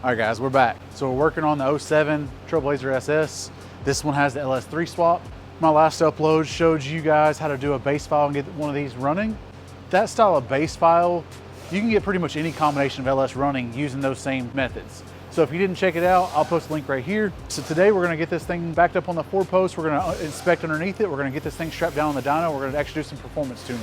All right guys, we're back. So we're working on the 07 Trailblazer SS. This one has the LS3 swap. My last upload showed you guys how to do a base file and get one of these running. That style of base file, you can get pretty much any combination of LS running using those same methods. So if you didn't check it out, I'll post a link right here. So today we're gonna get this thing backed up on the 4-post. We're gonna inspect underneath it. We're gonna get this thing strapped down on the dyno. We're gonna actually do some performance tuning.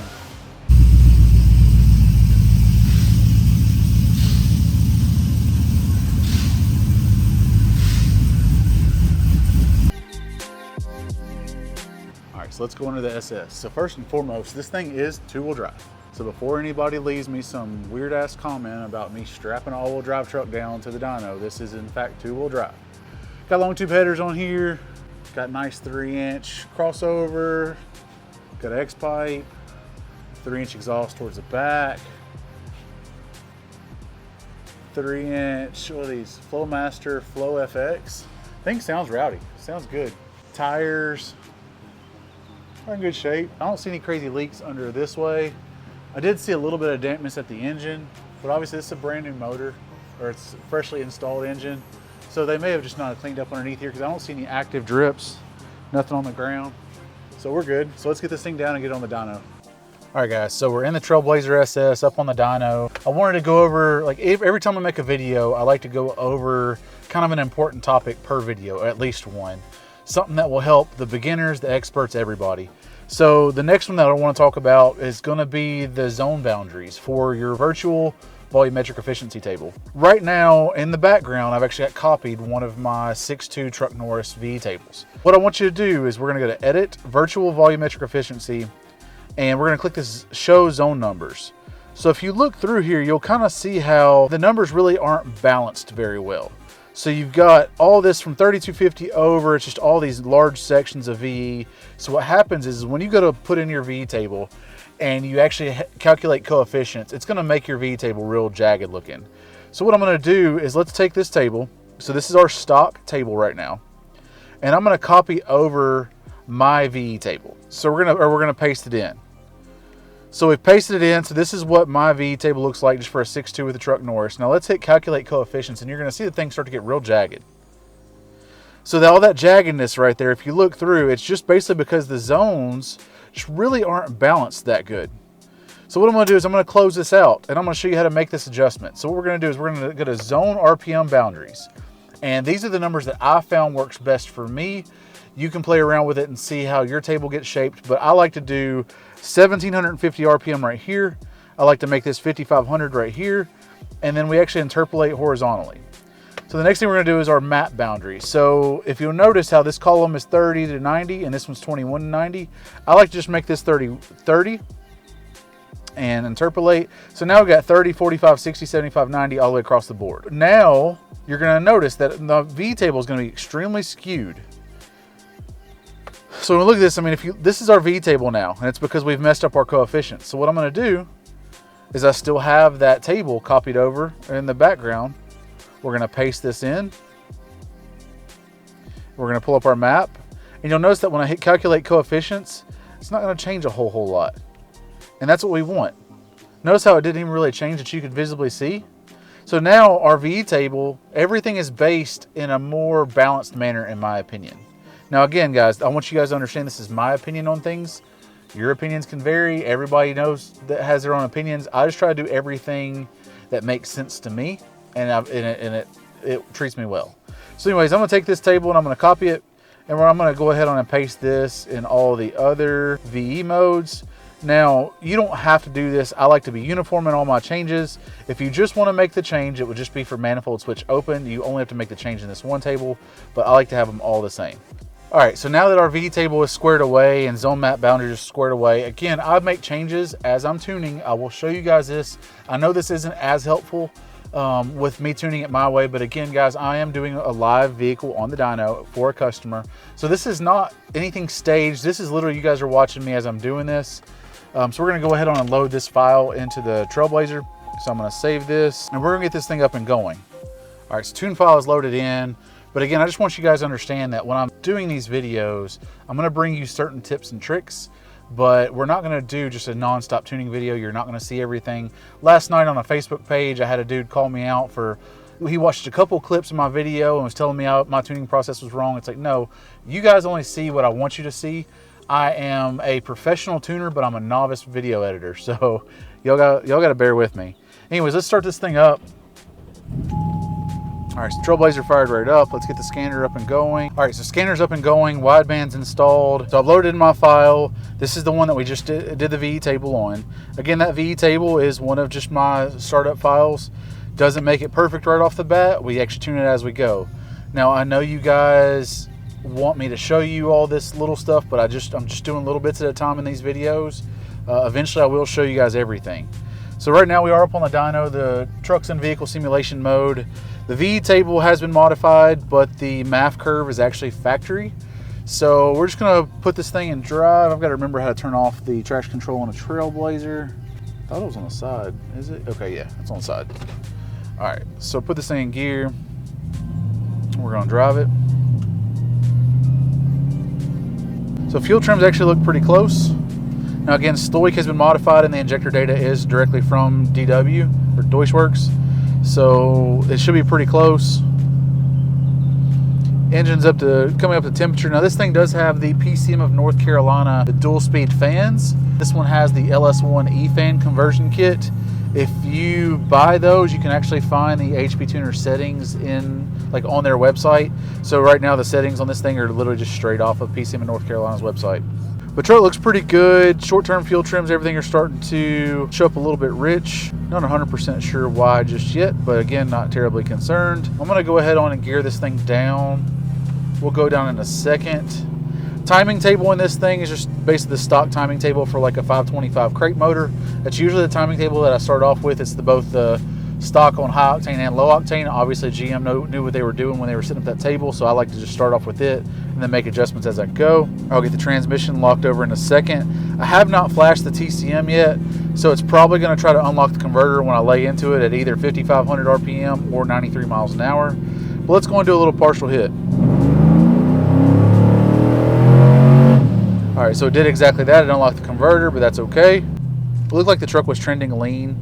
So let's go into the SS. So first and foremost, this thing is 2-wheel drive. So before anybody leaves me some weird ass comment about me strapping an all-wheel drive truck down to the dyno, this is in fact 2-wheel drive. Got long tube headers on here, got nice 3-inch crossover, got an X-pipe, 3-inch exhaust towards the back, 3-inch, what are these? Flowmaster Flow FX. Thing sounds rowdy, sounds good. Tires are in good shape. I don't see any crazy leaks under this way. I did see a little bit of dampness at the engine, but obviously this is a brand new motor, or it's a freshly installed engine. So they may have just not cleaned up underneath here because I don't see any active drips, nothing on the ground. So we're good. So let's get this thing down and get on the dyno. All right guys, so we're in the Trailblazer SS up on the dyno. I wanted to go over, like every time I make a video, I like to go over kind of an important topic per video, or at least one. Something that will help the beginners, the experts, everybody. So the next one that I want to talk about is going to be the zone boundaries for your virtual volumetric efficiency table. Right now in the background, I've actually got copied one of my 6.2 Truck Norris VE tables. What I want you to do is we're going to go to Edit, Virtual Volumetric Efficiency, and we're going to click this Show Zone Numbers. So if you look through here, you'll kind of see how the numbers really aren't balanced very well. So you've got all this from 3250 over, it's just all these large sections of VE. So what happens is when you go to put in your VE table and you actually calculate coefficients, it's gonna make your VE table real jagged looking. So what I'm gonna do is let's take this table. So this is our stock table right now. And I'm gonna copy over my VE table. So we're gonna paste it in. So we've pasted it in, so this is what my VE table looks like just for a 6.2 with a Truck Norris. Now let's hit calculate coefficients and you're gonna see the thing start to get real jagged. So all that jaggedness right there, if you look through, it's just basically because the zones just really aren't balanced that good. So what I'm gonna do is I'm gonna close this out and I'm gonna show you how to make this adjustment. So what we're gonna do is we're gonna go to zone RPM boundaries. And these are the numbers that I found works best for me. You can play around with it and see how your table gets shaped, but I like to do 1750 RPM right here. I like to make this 5500 right here, and then we actually interpolate horizontally. So the next thing we're gonna do is our map boundary. So if you'll notice how this column is 30 to 90 and this one's 21 to 90, I like to just make this 30 and interpolate. So now we've got 30, 45, 60, 75, 90 all the way across the board. Now you're gonna notice that the V table is gonna be extremely skewed. So when we look at this, I mean, this is our V table now, and it's because we've messed up our coefficients. So what I'm gonna do is I still have that table copied over in the background. We're gonna paste this in. We're gonna pull up our map, and you'll notice that when I hit calculate coefficients, it's not gonna change a whole lot. And that's what we want. Notice how it didn't even really change that you could visibly see. So now our VE table, everything is based in a more balanced manner in my opinion. Now again, guys, I want you guys to understand this is my opinion on things. Your opinions can vary. Everybody knows that has their own opinions. I just try to do everything that makes sense to me, and it treats me well. So anyways, I'm gonna take this table and I'm gonna copy it, and I'm gonna go ahead on and paste this in all the other VE modes. Now, you don't have to do this. I like to be uniform in all my changes. If you just want to make the change, it would just be for manifold switch open. You only have to make the change in this one table, but I like to have them all the same. All right, so now that our VE table is squared away and zone map boundaries are squared away, again, I make changes as I'm tuning. I will show you guys this. I know this isn't as helpful with me tuning it my way, but again, guys, I am doing a live vehicle on the dyno for a customer. So this is not anything staged. This is literally, you guys are watching me as I'm doing this. So we're gonna go ahead on and load this file into the Trailblazer. So I'm gonna save this and we're gonna get this thing up and going. All right, so tune file is loaded in. But again, I just want you guys to understand that when I'm doing these videos, I'm gonna bring you certain tips and tricks, but we're not gonna do just a non-stop tuning video. You're not gonna see everything. Last night on a Facebook page, I had a dude call me out for He watched a couple clips of my video and was telling me my tuning process was wrong. It's like, no, you guys only see what I want you to see. I am a professional tuner, but I'm a novice video editor. So y'all got to bear with me. Anyways, let's start this thing up. All right, so Trailblazer fired right up. Let's get the scanner up and going. All right, so scanner's up and going, wideband's installed. So I've loaded in my file. This is the one that we just did the VE table on. Again, that VE table is one of just my startup files. Doesn't make it perfect right off the bat. We actually tune it as we go. Now, I know you guys want me to show you all this little stuff, but I'm just doing little bits at a time in these videos. Eventually, I will show you guys everything. So right now we are up on the dyno, the trucks and vehicle simulation mode. The VE table has been modified, but the MAF curve is actually factory. So we're just gonna put this thing in drive. I've got to remember how to turn off the traction control on a Trailblazer. I thought it was on the side, is it? Okay, yeah, it's on the side. All right, so put this thing in gear. We're gonna drive it. So fuel trims actually look pretty close. Now again, Stoic has been modified and the injector data is directly from DW or Deutschwerks. So it should be pretty close. Engine's coming up to temperature. Now this thing does have the PCM of North Carolina, the dual speed fans. This one has the LS1 fan conversion kit. If you buy those, you can actually find the HPtuners settings on their website. So right now the settings on this thing are literally just straight off of PCM of North Carolina's website. But truck looks pretty good. Short-term fuel trims, everything are starting to show up a little bit rich. Not 100% sure why just yet, but again, not terribly concerned. I'm gonna go ahead on and gear this thing down. We'll go down in a second. Timing table in this thing is just basically the stock timing table for like a 525 crate motor. That's usually the timing table that I start off with. It's both the stock on high octane and low octane. Obviously GM knew what they were doing when they were setting up that table, so I like to just start off with it and then make adjustments as I go. I'll get the transmission locked over in a second. I have not flashed the TCM yet, so it's probably going to try to unlock the converter when I lay into it at either 5,500 RPM or 93 miles an hour. But let's go and do a little partial hit. All right, so it did exactly that. It unlocked the converter, but that's okay. It looked like the truck was trending lean.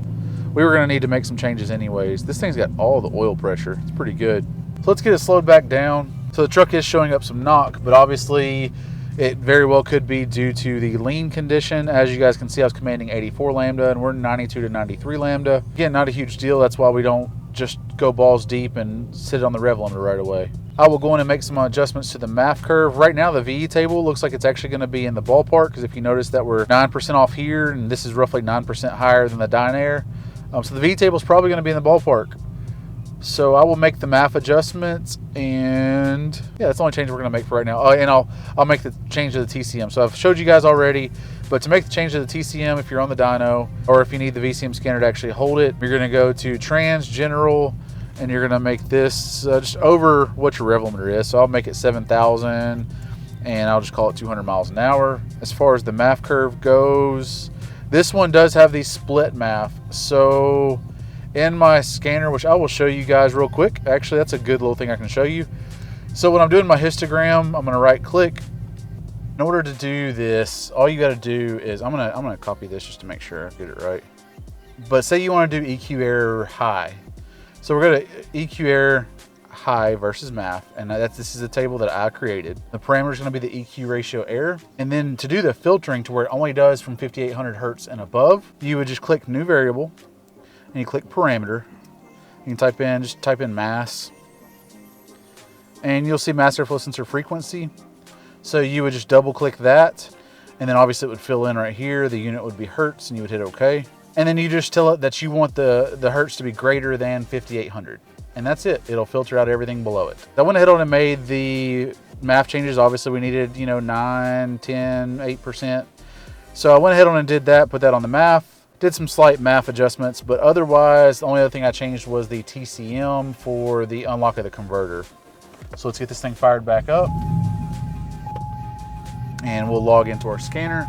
We were gonna need to make some changes anyways. This thing's got all the oil pressure. It's pretty good. So let's get it slowed back down. So the truck is showing up some knock, but obviously it very well could be due to the lean condition. As you guys can see, I was commanding 84 lambda and we're 92 to 93 lambda. Again, not a huge deal. That's why we don't just go balls deep and sit on the rev limiter right away. I will go in and make some adjustments to the MAF curve. Right now, the VE table looks like it's actually going to be in the ballpark, because if you notice that we're 9% off here, and this is roughly 9% higher than the Dyno. So the VE table is probably going to be in the ballpark. So I will make the MAF adjustments, and yeah, that's the only change we're going to make for right now. And I'll make the change to the TCM. So I've showed you guys already, but to make the change to the TCM, if you're on the dyno, or if you need the VCM scanner to actually hold it, you're going to go to Trans General, and you're going to make this just over what your rev limiter is. So I'll make it 7,000, and I'll just call it 200 miles an hour. As far as the MAF curve goes, this one does have the split MAF. So in my scanner, which I will show you guys real quick, actually that's a good little thing I can show you. So when I'm doing my histogram, I'm going to right click. In order to do this, all you got to do is, I'm gonna copy this just to make sure I get it right. But say you want to do EQ error high. So we're going to EQ error high versus MAF, and this is a table that I created. The parameter is going to be the EQ ratio error. And then to do the filtering to where it only does from 5,800 hertz and above, you would just click new variable, and you click parameter. You can just type in mass, and you'll see mass airflow sensor frequency. So you would just double click that, and then obviously it would fill in right here. The unit would be hertz, and you would hit OK. And then you just tell it that you want the hertz to be greater than 5,800. And that's it. It'll filter out everything below it. I went ahead on and made the MAF changes. Obviously we needed, 9, 10, 8%. So I went ahead on and did that, put that on the MAF, did some slight MAF adjustments, but otherwise the only other thing I changed was the TCM for the unlock of the converter. So let's get this thing fired back up, and we'll log into our scanner.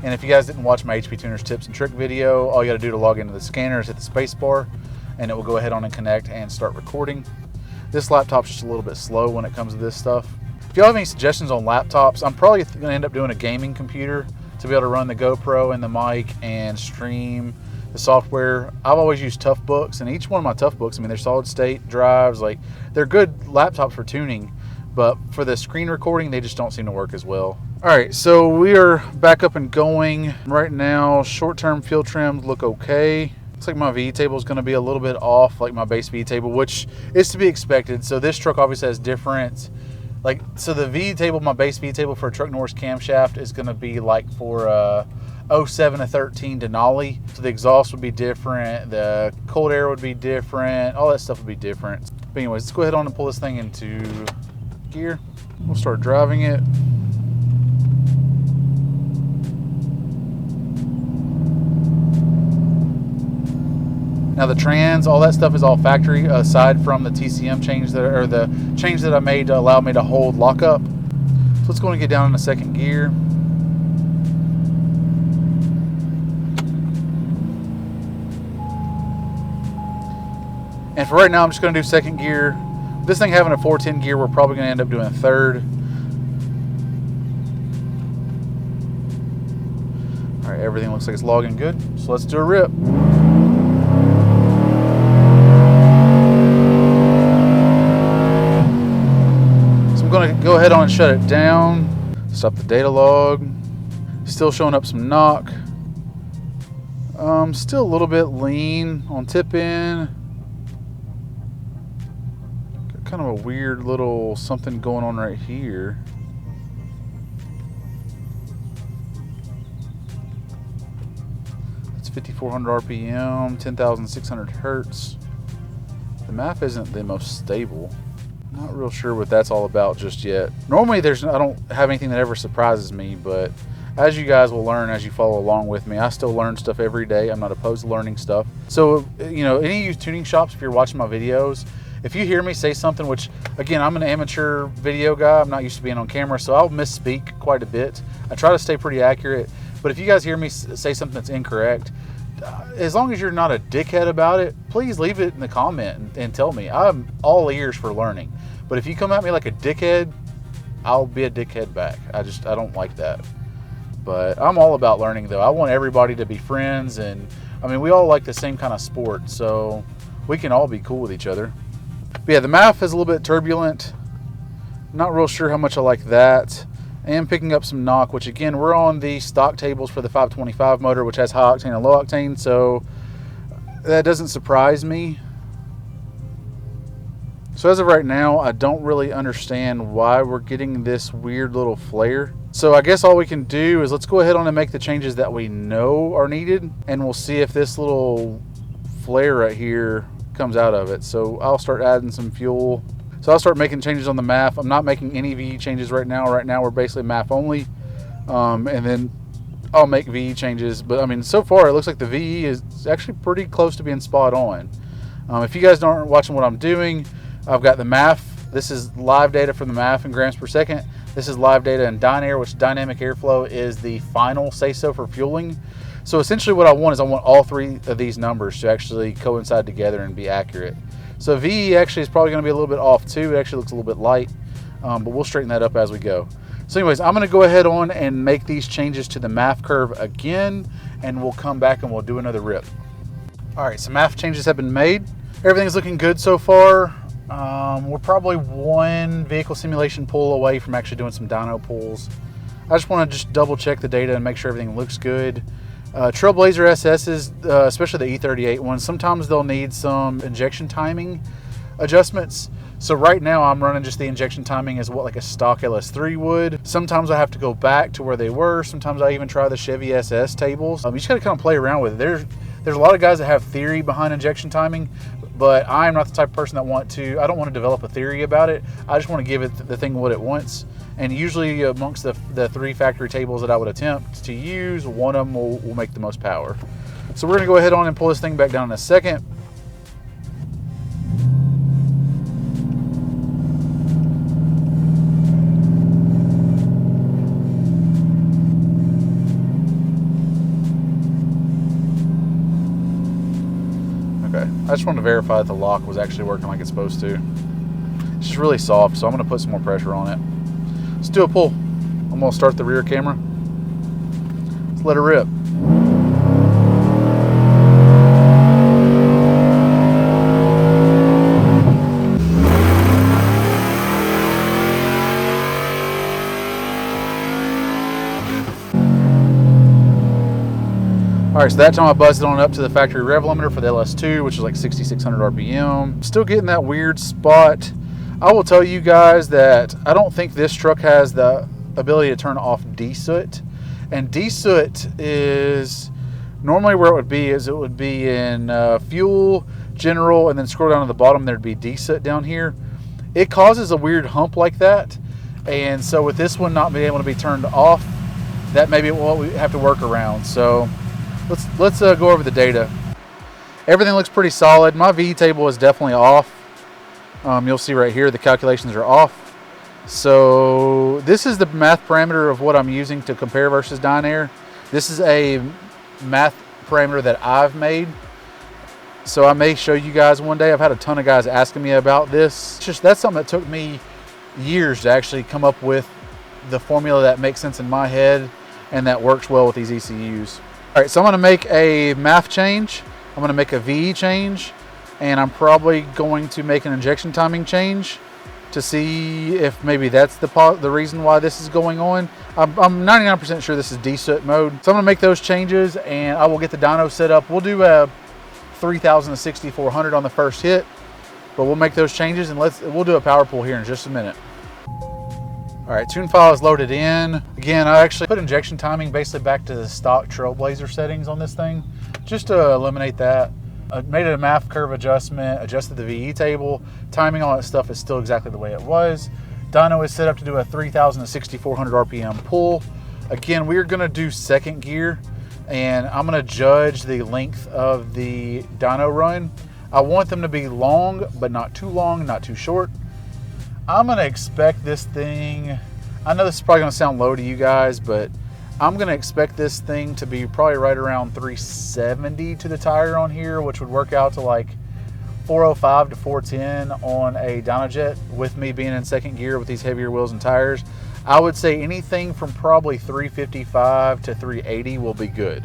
And if you guys didn't watch my HPtuners tips and trick video, all you gotta do to log into the scanner is hit the space bar, and it will go ahead on and connect and start recording. This laptop's just a little bit slow when it comes to this stuff. If y'all have any suggestions on laptops, I'm probably gonna end up doing a gaming computer to be able to run the GoPro and the mic and stream the software. I've always used Tough Books, and each one of my Tough Books, I mean, they're solid state drives, like they're good laptops for tuning, but for the screen recording, they just don't seem to work as well. All right, so we are back up and going. Right now, short-term fuel trims look okay. Looks like my VE table is going to be a little bit off, like my base VE table, which is to be expected. So this truck obviously has different, like, so the VE table, my base VE table for a truck Norris camshaft is going to be like for 07 to 13 Denali. So the exhaust would be different, the cold air would be different, all that stuff would be different. But anyways, let's go ahead on and pull this thing into gear. We'll start driving it. Now the trans, all that stuff is all factory, aside from the TCM change that, or the change that I made to allow me to hold lockup. So let's go and get down in the second gear. And for right now, I'm just going to do second gear. This thing having a 410 gear, we're probably going to end up doing third. All right, everything looks like it's logging good. So let's do a rip. I'm going to go ahead on and shut it down. Stop the data log. Still showing up some knock. Still a little bit lean on tip in. Got kind of a weird little something going on right here. It's 5,400 RPM, 10,600 hertz. The MAF isn't the most stable. Not real sure what that's all about just yet. Normally I don't have anything that ever surprises me, but as you guys will learn as you follow along with me, I still learn stuff every day. I'm not opposed to learning stuff. So, you know, any of you tuning shops, if you're watching my videos, if you hear me say something, which again, I'm an amateur video guy, I'm not used to being on camera, so I'll misspeak quite a bit. I try to stay pretty accurate, but if you guys hear me say something that's incorrect, as long as you're not a dickhead about it, please leave it in the comment and tell me. I'm all ears for learning. But if you come at me like a dickhead, I'll be a dickhead back. I don't like that. But I'm all about learning though. I want everybody to be friends, and I mean, we all like the same kind of sport, so we can all be cool with each other. But yeah, the MAF is a little bit turbulent. Not real sure how much I like that. I am picking up some knock, which again, we're on the stock tables for the 525 motor, which has high octane and low octane, so that doesn't surprise me. So as of right now, I don't really understand why we're getting this weird little flare. So I guess all we can do is let's go ahead on and make the changes that we know are needed, and we'll see if this little flare right here comes out of it. So I'll start adding some fuel. So I'll start making changes on the MAF. I'm not making any VE changes right now. Right now we're basically MAF only, and then I'll make VE changes. But I mean, so far it looks like the VE is actually pretty close to being spot on. If you guys aren't watching what I'm doing, I've got the MAF. This is live data from the MAF in grams per second. This is live data in Dyno, which dynamic airflow is the final say-so for fueling. So essentially what I want is I want all three of these numbers to actually coincide together and be accurate. So VE actually is probably going to be a little bit off too. It actually looks a little bit light, but we'll straighten that up as we go. So anyways, I'm going to go ahead on and make these changes to the MAF curve again, and we'll come back and we'll do another rip. All right, so MAF changes have been made. Everything's looking good so far. We're probably one vehicle simulation pull away from actually doing some dyno pulls. I just want to just double check the data and make sure everything looks good. Trailblazer SS's, especially the E38 ones, sometimes they'll need some injection timing adjustments. So right now I'm running just the injection timing as what like a stock LS3 would. Sometimes I have to go back to where they were. Sometimes I even try the Chevy SS tables. You just gotta kind of play around with it. There's a lot of guys that have theory behind injection timing, but I'm not the type of person that I don't want to develop a theory about it. I just want to give it the thing what it wants. And usually amongst the three factory tables that I would attempt to use, one of them will make the most power. So we're gonna go ahead on and pull this thing back down in a second. Okay, I just wanted to verify that the lock was actually working like it's supposed to. It's just really soft, so I'm gonna put some more pressure on it. Let's do a pull. I'm gonna start the rear camera. Let's let her rip. All right, so that time I buzzed it on up to the factory rev limiter for the LS2, which is like 6,600 RPM. Still getting that weird spot. I will tell you guys that I don't think this truck has the ability to turn off desoot. And desoot is normally where it would be in fuel, general, and then scroll down to the bottom, there'd be desoot down here. It causes a weird hump like that. And so with this one not being able to be turned off, that may be what we have to work around. So let's go over the data. Everything looks pretty solid. My VE table is definitely off. You'll see right here the calculations are off. So this is the math parameter of what I'm using to compare versus Dyno. This is a math parameter that I've made. So I may show you guys one day. I've had a ton of guys asking me about this. That's something that took me years to actually come up with the formula that makes sense in my head and that works well with these ECUs. All right, so I'm gonna make a math change. I'm gonna make a VE change, and I'm probably going to make an injection timing change to see if maybe that's the reason why this is going on. I'm 99% sure this is desoot mode. So I'm gonna make those changes and I will get the dyno set up. We'll do a 3,000 to 6,400 on the first hit, but we'll make those changes and we'll do a power pull here in just a minute. All right, tune file is loaded in. Again, I actually put injection timing basically back to the stock Trailblazer settings on this thing, just to eliminate that. I made a math curve adjustment, adjusted the VE table. Timing, all that stuff is still exactly the way it was. Dyno is set up to do a 3,000 to 6,400 RPM pull. Again, we are gonna do second gear, and I'm gonna judge the length of the dyno run. I want them to be long, but not too long, not too short. I'm gonna expect this thing, I know this is probably gonna sound low to you guys, but I'm gonna expect this thing to be probably right around 370 to the tire on here, which would work out to like 405 to 410 on a Dynojet with me being in second gear with these heavier wheels and tires. I would say anything from probably 355 to 380 will be good.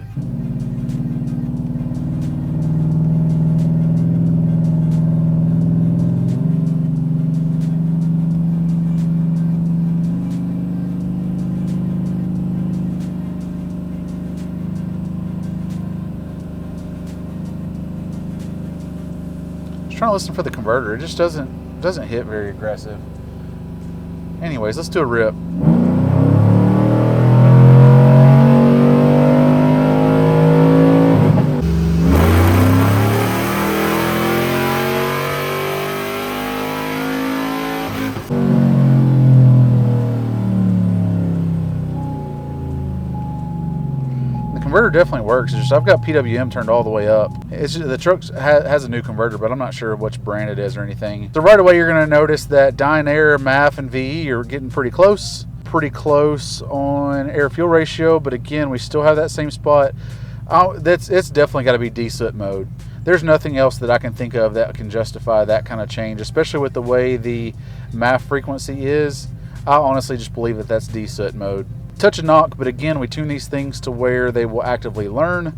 Trying to listen for the converter. It just doesn't hit very aggressive. Anyways, let's do a rip. Converter definitely works. It's just I've got PWM turned all the way up. It's just, the truck has a new converter, but I'm not sure which brand it is or anything. So right away you're going to notice that Dyno, MAF, and VE are getting pretty close on air fuel ratio. But again, we still have that same spot. It's definitely got to be desoot mode. There's nothing else that I can think of that can justify that kind of change, especially with the way the MAF frequency is. I honestly just believe that that's desoot mode. Touch and knock, but again, we tune these things to where they will actively learn.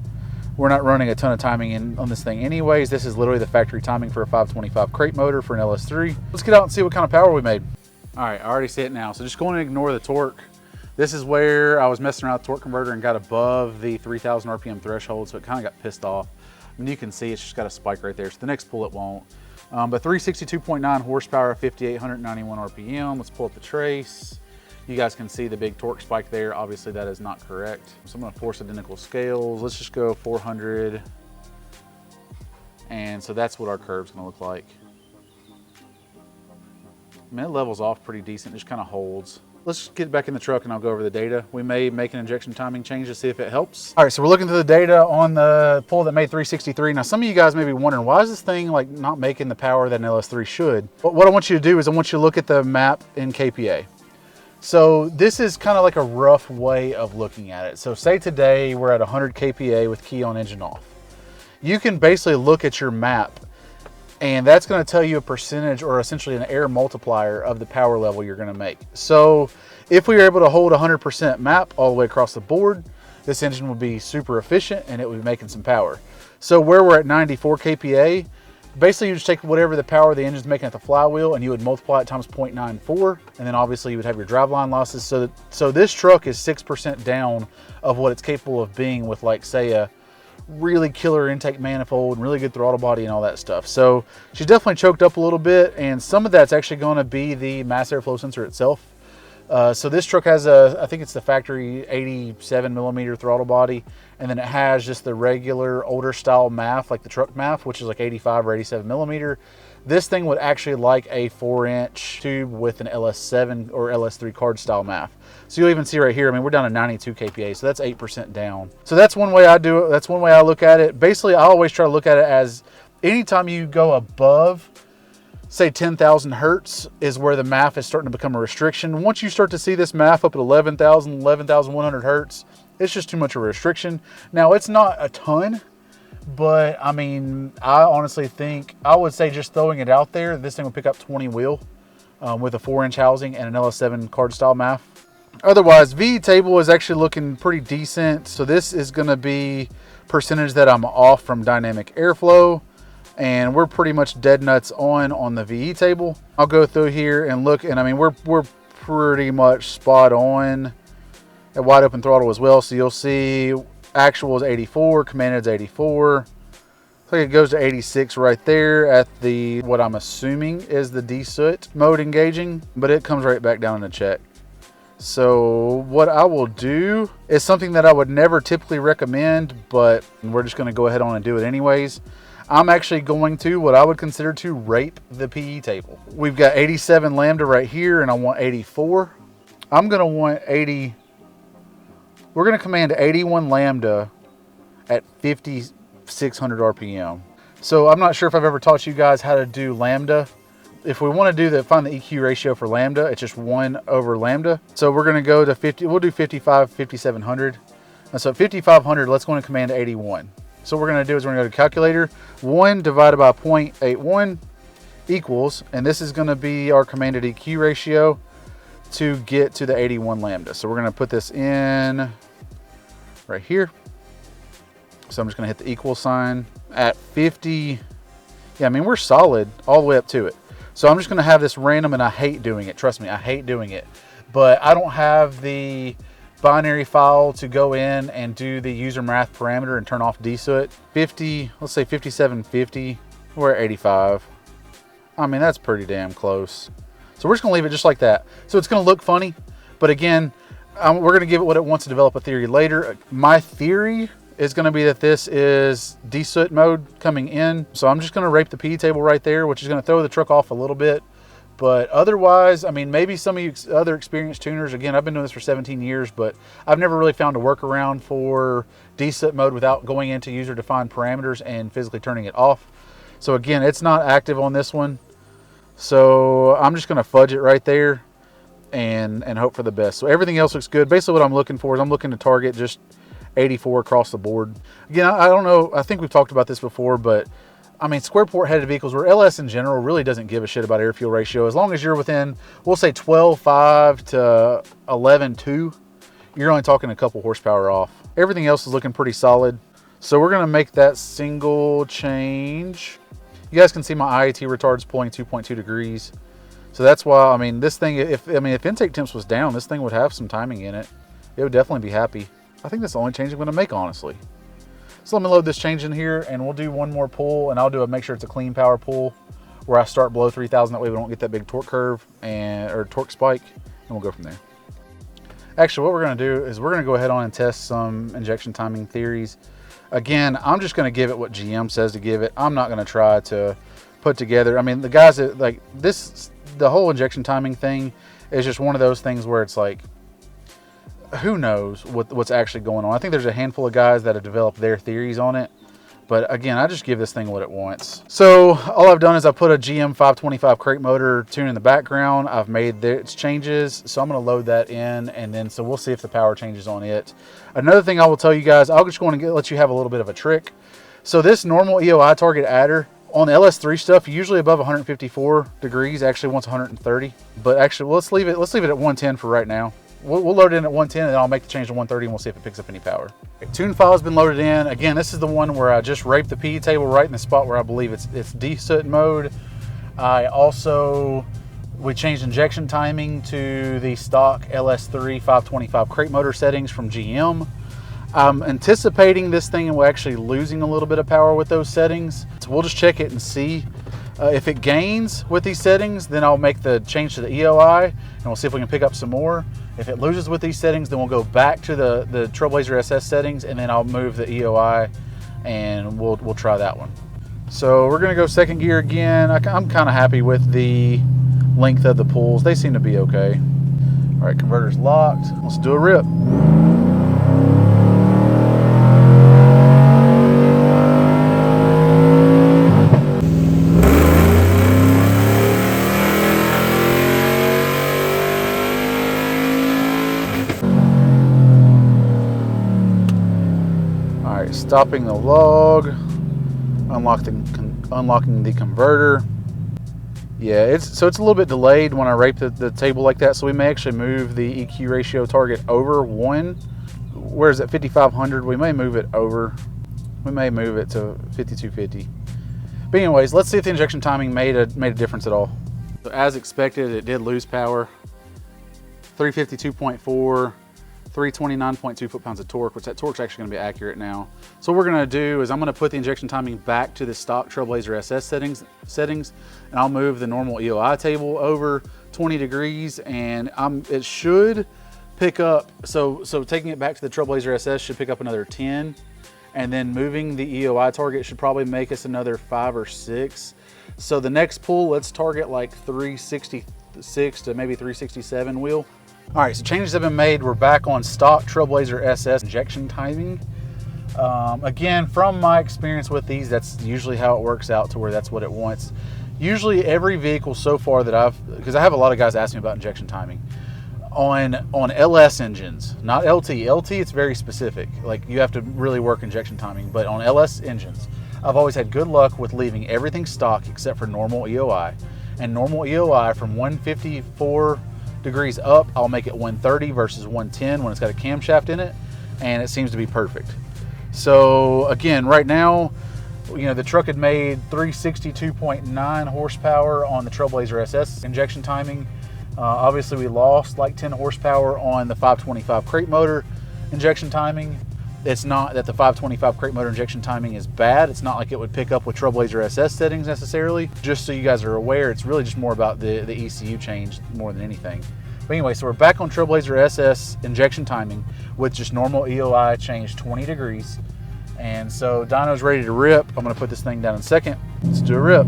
We're not running a ton of timing on this thing anyways. This is literally the factory timing for a 525 crate motor for an LS3. Let's get out and see what kind of power we made. All right, I already see it now. So just go and ignore the torque. This is where I was messing around with the torque converter and got above the 3,000 RPM threshold, so it kind of got pissed off. And you can see it's just got a spike right there. So the next pull it won't. But 362.9 horsepower, 5,891 RPM. Let's pull up the trace. You guys can see the big torque spike there. Obviously that is not correct. So I'm gonna force identical scales. Let's just go 400. And so that's what our curve's gonna look like. I mean, it levels off pretty decent, just kind of holds. Let's get back in the truck and I'll go over the data. We may make an injection timing change to see if it helps. All right, so we're looking through the data on the pull that made 363. Now, some of you guys may be wondering, why is this thing like not making the power that an LS3 should? But what I want you to do is I want you to look at the map in KPA. So this is kind of like a rough way of looking at it. So say today we're at 100 KPA with key on, engine off. You can basically look at your map and that's going to tell you a percentage or essentially an air multiplier of the power level you're going to make. So if we were able to hold 100% map all the way across the board, this engine would be super efficient and it would be making some power. So where we're at 94 KPA, basically you just take whatever the power the engine's making at the flywheel and you would multiply it times 0.94, and then obviously you would have your driveline losses. So this truck is 6% down of what it's capable of being with, like, say a really killer intake manifold and really good throttle body and all that stuff. So she's definitely choked up a little bit, and some of that's actually going to be the mass airflow sensor itself. So this truck has I think it's the factory 87 millimeter throttle body, and then it has just the regular older style MAF, like the truck MAF, which is like 85 or 87 millimeter. This thing would actually like a 4-inch tube with an LS7 or LS3 card style MAF. So you'll even see right here, I mean, we're down to 92 kPa, so that's 8% down. So that's one way I do it. That's one way I look at it. Basically, I always try to look at it as anytime you go above, say 10,000 hertz is where the MAF is starting to become a restriction. Once you start to see this MAF up at 11,000, 11,100 hertz, it's just too much of a restriction. Now, it's not a ton, but I mean, I honestly think, I would say just throwing it out there, this thing will pick up 20 wheel with a 4-inch housing and an LS7 card style MAF. Otherwise, VE table is actually looking pretty decent. So this is going to be percentage that I'm off from dynamic airflow, and we're pretty much dead nuts on the VE table. I'll go through here and look, and I mean, we're pretty much spot on at wide open throttle as well. So you'll see actual is 84, commanded is 84. So it goes to 86 right there at the, what I'm assuming is the desoot mode engaging, but it comes right back down in the check. So what I will do is something that I would never typically recommend, but we're just going to go ahead on and do it anyways. I'm actually going to, what I would consider to rape the PE table. We've got 87 lambda right here, and I want 84. I'm going to want 80. We're going to command 81 lambda at 5,600 RPM. So I'm not sure if I've ever taught you guys how to do lambda. If we want to find the EQ ratio for lambda, it's just 1 over lambda. So we're going to go to 50, we'll do 5,700. And so at 5,500, let's go and command 81. So what we're going to do is we're going to go to calculator, 1 divided by 0.81 equals, and this is going to be our commanded EQ ratio to get to the 81 lambda. So we're going to put this in right here. So I'm just going to hit the equal sign at 50. Yeah, I mean, we're solid all the way up to it. So I'm just going to have this random, and I hate doing it. Trust me, I hate doing it. But I don't have the binary file to go in and do the user math parameter and turn off desoot. 50, let's say 5750. We're at 85. I mean, that's pretty damn close. So we're just going to leave it just like that. So it's going to look funny. But again, we're going to give it what it wants to develop a theory later. My theory is going to be that this is desoot mode coming in. So I'm just going to rape the PE table right there, which is going to throw the truck off a little bit. But otherwise, I mean, maybe some of you other experienced tuners, again, I've been doing this for 17 years, but I've never really found a workaround for desoot mode without going into user defined parameters and physically turning it off. So again, it's not active on this one. So I'm just going to fudge it right there and hope for the best. So everything else looks good. Basically what I'm looking for is I'm looking to target just 84 across the board. Again, I don't know, I think we've talked about this before, but I mean, square port headed vehicles, where LS in general really doesn't give a shit about air fuel ratio. As long as you're within, we'll say 12.5 to 11.2, you're only talking a couple horsepower off. Everything else is looking pretty solid. So we're gonna make that single change. You guys can see my IAT retard's pulling 2.2 degrees. So that's why, I mean, this thing, if intake temps was down, this thing would have some timing in it. It would definitely be happy. I think that's the only change I'm gonna make, honestly. So let me load this change in here, and we'll do one more pull, and I'll make sure it's a clean power pull where I start below 3,000. That way we don't get that big torque curve or torque spike, and we'll go from there. Actually, what we're gonna do is we're gonna go ahead on and test some injection timing theories. Again, I'm just gonna give it what GM says to give it. I'm not gonna try to put together, I mean, the guys that like this, the whole injection timing thing is just one of those things where it's like, who knows what's actually going on. I think there's a handful of guys that have developed their theories on it, but again, I just give this thing what it wants. So all I've done is I put a GM 525 crate motor tune in the background. I've made its changes, so I'm going to load that in, and then so we'll see if the power changes on it. Another thing I will tell you guys, I'll just want to let you have a little bit of a trick. So this normal EOI target adder on LS3 stuff, usually above 154 degrees actually wants 130, but actually, well, let's leave it at 110 for right now. We'll load it in at 110, and then I'll make the change to 130, and we'll see if it picks up any power. Okay, tune file has been loaded in. Again, this is the one where I just raped the PE table right in the spot where I believe it's desoot mode. We changed injection timing to the stock LS3 525 crate motor settings from GM. I'm anticipating this thing will actually losing a little bit of power with those settings. So we'll just check it and see. If it gains with these settings, then I'll make the change to the EOI and we'll see if we can pick up some more. If it loses with these settings, then we'll go back to the Trailblazer SS settings and then I'll move the EOI and we'll try that one. So we're gonna go second gear again. I'm kind of happy with the length of the pulls. They seem to be okay. All right, converter's locked. Let's do a rip. Stopping the log, unlocking the converter. Yeah, it's a little bit delayed when I rape the table like that, so we may actually move the EQ ratio target over 1. Whereas at 5500, we may move it over. We may move it to 5250. But anyways, let's see if the injection timing made a difference at all. So as expected, it did lose power. 352.4. 329.2 foot-pounds of torque, which that torque's actually going to be accurate now. So what we're going to do is I'm going to put the injection timing back to the stock Trailblazer SS settings, and I'll move the normal EOI table over 20 degrees, and it should pick up. So taking it back to the Trailblazer SS should pick up another 10, and then moving the EOI target should probably make us another 5 or 6. So the next pull, let's target like 366 to maybe 367 wheel. All right, so changes have been made. We're back on stock Trailblazer SS injection timing. Again, from my experience with these, that's usually how it works out to where that's what it wants. Usually every vehicle so far that because I have a lot of guys ask me about injection timing. On LS engines, not LT. LT, it's very specific. Like you have to really work injection timing, but on LS engines, I've always had good luck with leaving everything stock except for normal EOI. And normal EOI from 154 degrees up, I'll make it 130 versus 110 when it's got a camshaft in it, and it seems to be perfect. So again, right now, you know, the truck had made 362.9 horsepower on the Trailblazer SS injection timing. Obviously we lost like 10 horsepower on the 525 crate motor injection timing. It's not that the 525 crate motor injection timing is bad. It's not like it would pick up with Trailblazer SS settings necessarily. Just so you guys are aware, it's really just more about the ECU change more than anything. But anyway, so we're back on Trailblazer SS injection timing with just normal EOI change 20 degrees. And so dyno's ready to rip. I'm gonna put this thing down in second. Let's do a rip.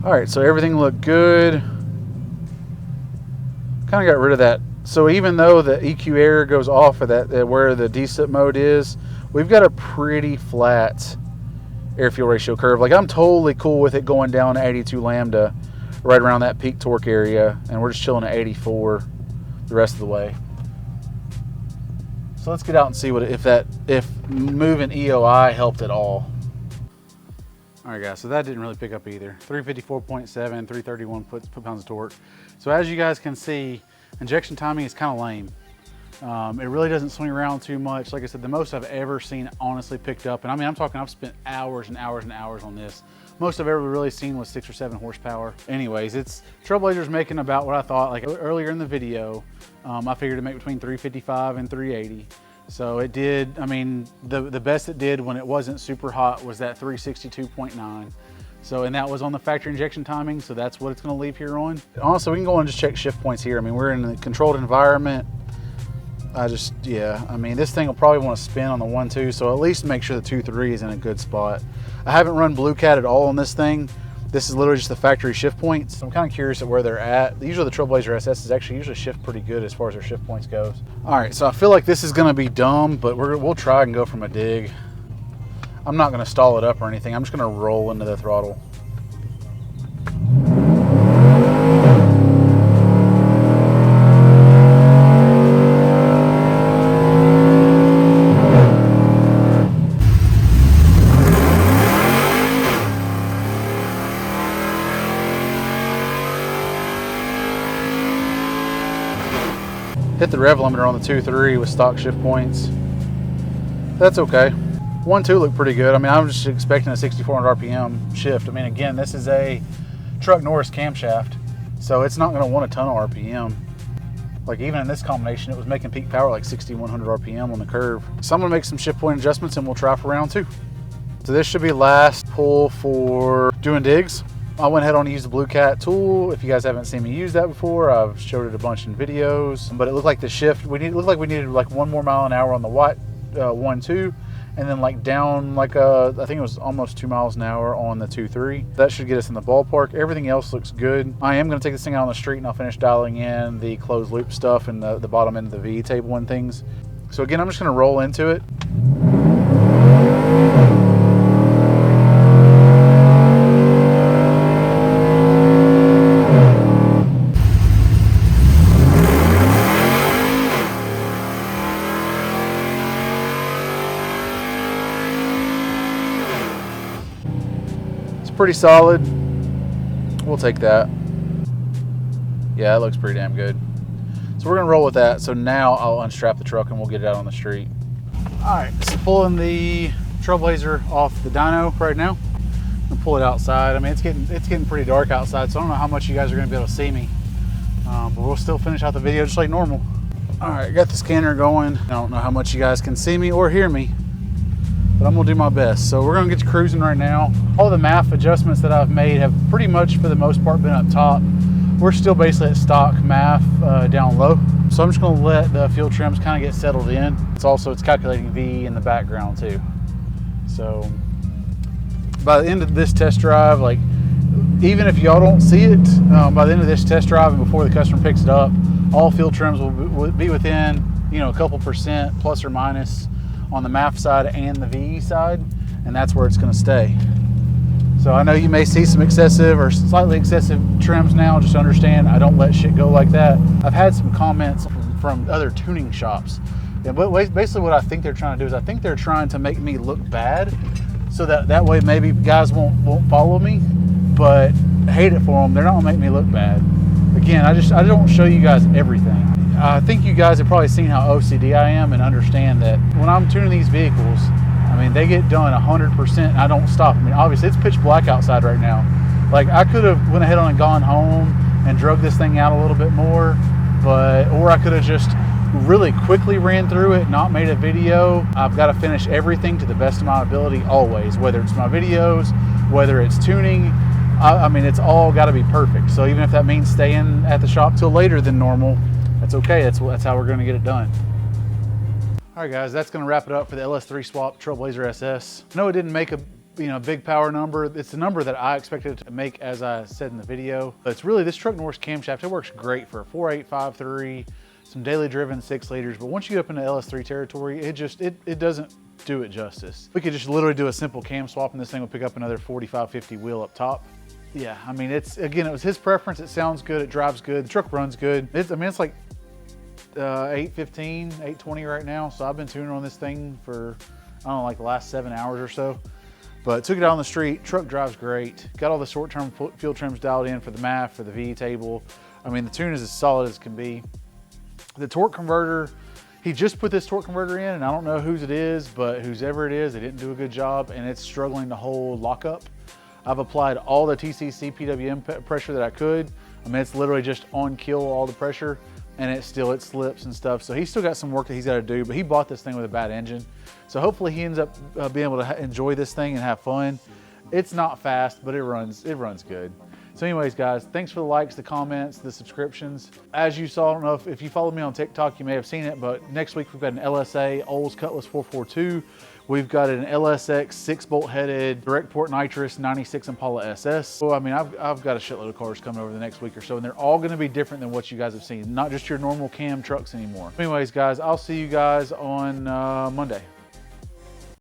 All right, so everything looked good. Kind of got rid of that. So even though the EQ error goes off of that, where the desip mode is, we've got a pretty flat air fuel ratio curve. Like I'm totally cool with it going down to 82 lambda, right around that peak torque area, and we're just chilling at 84 the rest of the way. So let's get out and see if moving EOI helped at all. All right guys, so that didn't really pick up either. 354.7, 331 foot-pounds of torque. So as you guys can see, injection timing is kind of lame. It really doesn't swing around too much. Like I said, the most I've ever seen honestly picked up, and I mean, I'm talking, I've spent hours and hours and hours on this. Most I've ever really seen was 6 or 7 horsepower. Anyways, Trailblazer's making about what I thought, like earlier in the video, I figured to make between 355 and 380. So it did, I mean, the best it did when it wasn't super hot was that 362.9. So, and that was on the factory injection timing, so that's what it's gonna leave here on. Also, we can go and just check shift points here. I mean, we're in a controlled environment. Yeah, I mean, this thing will probably wanna spin on the 1-2, so at least make sure the 2-3 is in a good spot. I haven't run Blue Cat at all on this thing. This is literally just the factory shift points. I'm kind of curious at where they're at. Usually the Trailblazer SS is actually usually shift pretty good as far as their shift points goes. All right, so I feel like this is gonna be dumb, but we'll try and go from a dig. I'm not gonna stall it up or anything. I'm just gonna roll into the throttle. Hit the rev limiter on the 2.3 with stock shift points. That's okay. 1.2 looked pretty good. I mean, I'm just expecting a 6,400 RPM shift. I mean, again, this is a truck Norris camshaft, so it's not going to want a ton of RPM. Like even in this combination, it was making peak power like 6,100 RPM on the curve. So I'm going to make some shift point adjustments and we'll try for round 2. So this should be last pull for doing digs. I went ahead on to use the Blue Cat tool. If you guys haven't seen me use that before, I've showed it a bunch in videos, but it looked like the shift, it looked like we needed like 1 more mile an hour on the white 1.2, and then like down like I think it was almost 2 miles an hour on the 2.3. That should get us in the ballpark. Everything else looks good. I am going to take this thing out on the street and I'll finish dialing in the closed loop stuff and the bottom end of the V table and things. So again, I'm just going to roll into it. Pretty solid. We'll take that. Yeah, it looks pretty damn good. So we're gonna roll with that. So now I'll unstrap the truck and we'll get it out on the street. All right, so pulling the Trailblazer off the dyno right now. And pull it outside. I mean, it's getting pretty dark outside, so I don't know how much you guys are gonna be able to see me. But we'll still finish out the video just like normal. All right, got the scanner going. I don't know how much you guys can see me or hear me, but I'm gonna do my best. So we're gonna get to cruising right now. All the MAF adjustments that I've made have pretty much for the most part been up top. We're still basically at stock MAF down low. So I'm just gonna let the fuel trims kind of get settled in. It's calculating V in the background too. So by the end of this test drive, like even if y'all don't see it, by the end of this test drive and before the customer picks it up, all fuel trims will be within, you know, a couple percent plus or minus on the MAF side and the VE side, and that's where it's going to stay. So I know you may see some excessive or slightly excessive trims now. Just understand, I don't let shit go like that. I've had some comments from other tuning shops. Yeah, but basically what I think they're trying to do is I think they're trying to make me look bad, so that way maybe guys won't follow me. But hate it for them. They're not going to make me look bad. Again, I don't show you guys everything. I think you guys have probably seen how OCD I am and understand that when I'm tuning these vehicles, I mean, they get done 100% and I don't stop. I mean, obviously it's pitch black outside right now. Like I could have went ahead on and gone home and drug this thing out a little bit more, or I could have just really quickly ran through it, not made a video. I've got to finish everything to the best of my ability always, whether it's my videos, whether it's tuning. I mean, it's all got to be perfect. So even if that means staying at the shop till later than normal, that's okay. That's how we're going to get it done. All right, guys, that's going to wrap it up for the LS3 swap Trailblazer SS. I know it didn't make a big power number. It's the number that I expected it to make, as I said in the video. But it's really this truck Norris camshaft. It works great for a 4.853, some daily driven 6 liters. But once you get up into LS3 territory, it doesn't do it justice. We could just literally do a simple cam swap, and this thing will pick up another 45-50 wheel up top. Yeah, I mean, it was his preference. It sounds good. It drives good. The truck runs good. It's like 8:15, 8:20 right now. So I've been tuning on this thing for, I don't know, like the last 7 hours or so. But took it out on the street. Truck drives great. Got all the short-term fuel trims dialed in for the MAF, for the V table. I mean, the tune is as solid as can be. The torque converter, he just put this torque converter in, and I don't know whose it is, but whoever it is, they didn't do a good job, and it's struggling to hold lockup. I've applied all the TCC PWM pressure that I could. I mean, it's literally just on kill all the pressure, and it slips and stuff. So he's still got some work that he's got to do, but he bought this thing with a bad engine. So hopefully he ends up being able to enjoy this thing and have fun. It's not fast, but it runs good. So anyways, guys, thanks for the likes, the comments, the subscriptions. As you saw, I don't know if you followed me on TikTok, you may have seen it, but next week we've got an LSA Olds Cutlass 442. We've got an LSX 6-bolt headed direct port nitrous 96 Impala SS. So I mean, I've got a shitload of cars coming over the next week or so, and they're all gonna be different than what you guys have seen, not just your normal cam trucks anymore. Anyways, guys, I'll see you guys on Monday.